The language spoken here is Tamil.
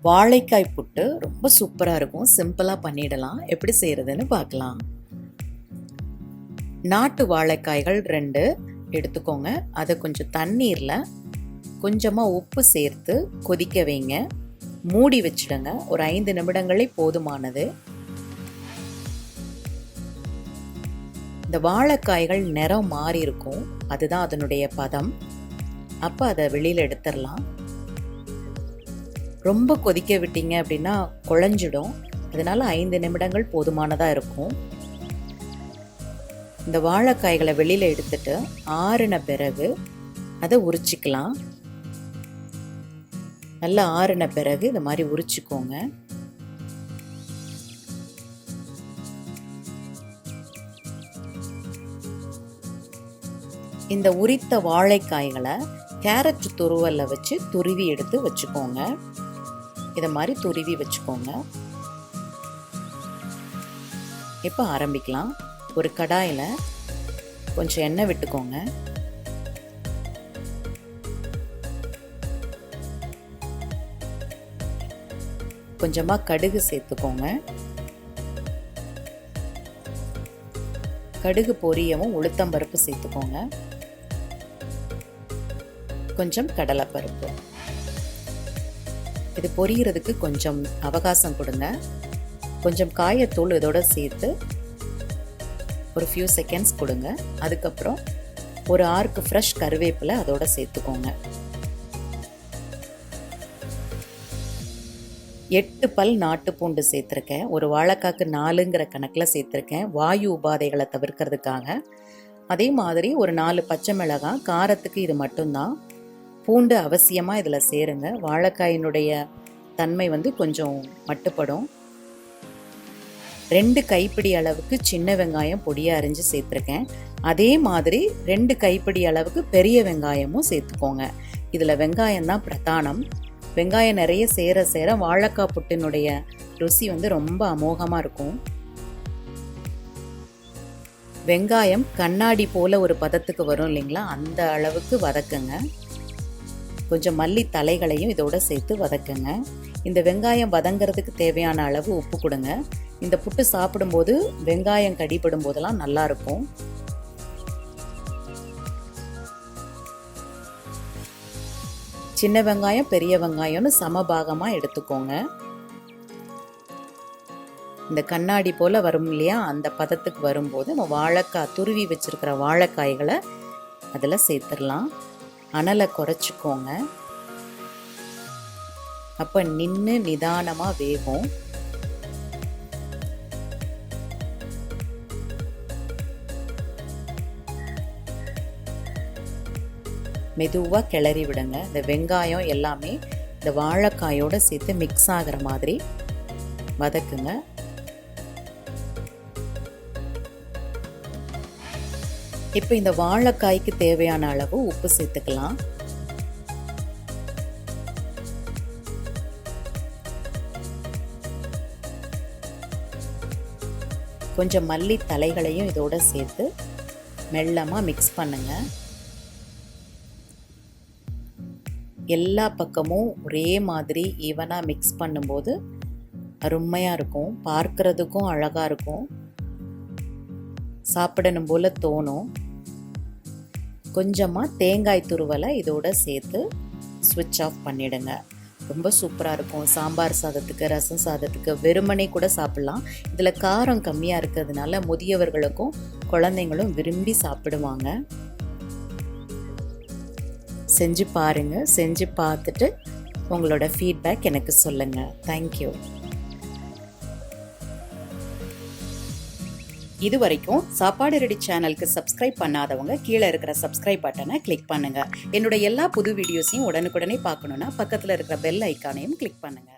வாழைக்காய் புட்டு ரொம்ப சூப்பராக இருக்கும். சிம்பிளாக பண்ணிடலாம். எப்படி செய்கிறதுன்னு பார்க்கலாம். நாட்டு வாழைக்காய்கள் 2 எடுத்துக்கோங்க. அதை கொஞ்சம் தண்ணீரில் கொஞ்சமாக உப்பு சேர்த்து கொதிக்க வைங்க. மூடி வச்சிடுங்க. ஒரு 5 நிமிடங்களே போதுமானது. இந்த வாழைக்காய்கள் நிறம் மாறி இருக்கும். அதுதான் அதனுடைய பதம். அப்போ அதை வெளியில் எடுத்துடலாம். ரொம்ப கொதிக்க விட்டீங்க அப்படின்னா குழஞ்சிடும். அதனால 5 நிமிடங்கள் போதுமானதாக இருக்கும். இந்த வாழைக்காய்களை வெளியில் எடுத்துட்டு ஆறின பிறகு அதை உரிச்சிக்கலாம். நல்லா ஆறின பிறகு இந்த மாதிரி உரிச்சிக்கோங்க. இந்த உரித்த வாழைக்காய்களை கேரட் துருவல்ல வச்சு துருவி எடுத்து வச்சுக்கோங்க. இதை மாதிரி துருவி வச்சுக்கோங்க. இப்போ ஆரம்பிக்கலாம். ஒரு கடாயில் கொஞ்சம் எண்ணெய் விட்டுக்கோங்க. கொஞ்சமாக கடுகு சேர்த்துக்கோங்க. கடுகு பொரியவும் உளுத்தம்பருப்பு சேர்த்துக்கோங்க. கொஞ்சம் கடலைப்பருப்பு. இது பொரியறதுக்கு கொஞ்சம் அவகாசம் கொடுங்க. கொஞ்சம் காயத்தூள் இதோட சேர்த்து ஒரு ஃபியூ செகண்ட்ஸ் கொடுங்க. அதுக்கப்புறம் ஒரு ஆர்க்கு ஃப்ரெஷ் கருவேப்பிலை அதோட சேர்த்துக்கோங்க. 8 பல் நாட்டு பூண்டு சேர்த்துருக்கேன். ஒரு வாழைக்காய்க்கு 4ங்கிற கணக்கில் சேர்த்துருக்கேன், வாயு உபாதைகளை தவிர்க்கிறதுக்காக. அதே மாதிரி ஒரு 4 பச்சை மிளகாய். காரத்துக்கு இது மட்டும்தான். பூண்டு அவசியமாக இதில் சேருங்க. வாழைக்காயினுடைய தன்மை கொஞ்சம் மட்டுப்படும். 2 கைப்பிடி அளவுக்கு சின்ன வெங்காயம் பொடியாக அரிஞ்சு சேர்த்துருக்கேன். அதே மாதிரி 2 கைப்பிடி அளவுக்கு பெரிய வெங்காயமும் சேர்த்துக்கோங்க. இதில் வெங்காயம் தான் பிரதானம். வெங்காயம் நிறைய சேர சேர வாழைக்காய் புட்டினுடைய ருசி ரொம்ப அமோகமாக இருக்கும். வெங்காயம் கண்ணாடி போல ஒரு பதத்துக்கு வரும் இல்லைங்களா, அந்த அளவுக்கு வதக்குங்க. கொஞ்சம் மல்லி தலைகளையும் இதோட சேர்த்து வதக்குங்க. இந்த வெங்காயம் வதங்கிறதுக்கு தேவையான அளவு உப்பு கொடுங்க. இந்த புட்டு சாப்பிடும்போது வெங்காயம் கடிபடும் போதெல்லாம் நல்லா இருக்கும். சின்ன வெங்காயம் பெரிய வெங்காயம்னு சமபாகமாக எடுத்துக்கோங்க. இந்த கண்ணாடி போல வரும் இல்லையா, அந்த பதத்துக்கு வரும்போது நம்ம வாழைக்காய் துருவி வச்சிருக்கிற வாழைக்காய்களை அதில் சேர்த்துடலாம். அனலை குறைச்சிக்கோங்க. அப்போ நின்று நிதானமாக வேகும். மெதுவாக கிளறி விடுங்க. இந்த வெங்காயம் எல்லாமே இந்த வாழைக்காயோட சேர்த்து மிக்ஸ் ஆகிற மாதிரி வதக்குங்க. இப்போ இந்த வாழைக்காய்க்கு தேவையான அளவு உப்பு சேர்த்துக்கலாம். கொஞ்சம் மல்லி தலைகளையும் இதோட சேர்த்து மெல்லமாக மிக்ஸ் பண்ணுங்க. எல்லா பக்கமும் ஒரே மாதிரி ஈவனாக மிக்ஸ் பண்ணும்போது அருமையாக இருக்கும். பார்க்கறதுக்கும் அழகாக இருக்கும். சாப்பிடணும் போல தோணும். கொஞ்சமாக தேங்காய் துருவலை இதோட சேர்த்து ஸ்விட்ச் ஆஃப் பண்ணிடுங்க. ரொம்ப சூப்பராக இருக்கும். சாம்பார் சாதத்துக்கு, ரசம் சாதத்துக்கு, வெறுமனே கூட சாப்பிட்லாம். இதில் காரம் கம்மியாக இருக்கிறதுனால முதியவர்களுக்கும் குழந்தைங்களும் விரும்பி சாப்பிடுவாங்க. செஞ்சு பாருங்கள். செஞ்சு பார்த்துட்டு உங்களோட ஃபீட்பேக் எனக்கு சொல்லுங்கள். தேங்க்யூ. இது வரைக்கும் சாப்பாடு ரெடி சேனலுக்கு சப்ஸ்கிரைப் பண்ணாதவங்க கீழே இருக்கிற சப்ஸ்கிரைப் பட்டனை கிளிக் பண்ணுங்க. என்னோட எல்லா புது வீடியோஸையும் உடனுக்குடனே பார்க்கணுன்னா பக்கத்தில் இருக்கிற பெல் ஐக்கானையும் கிளிக் பண்ணுங்க.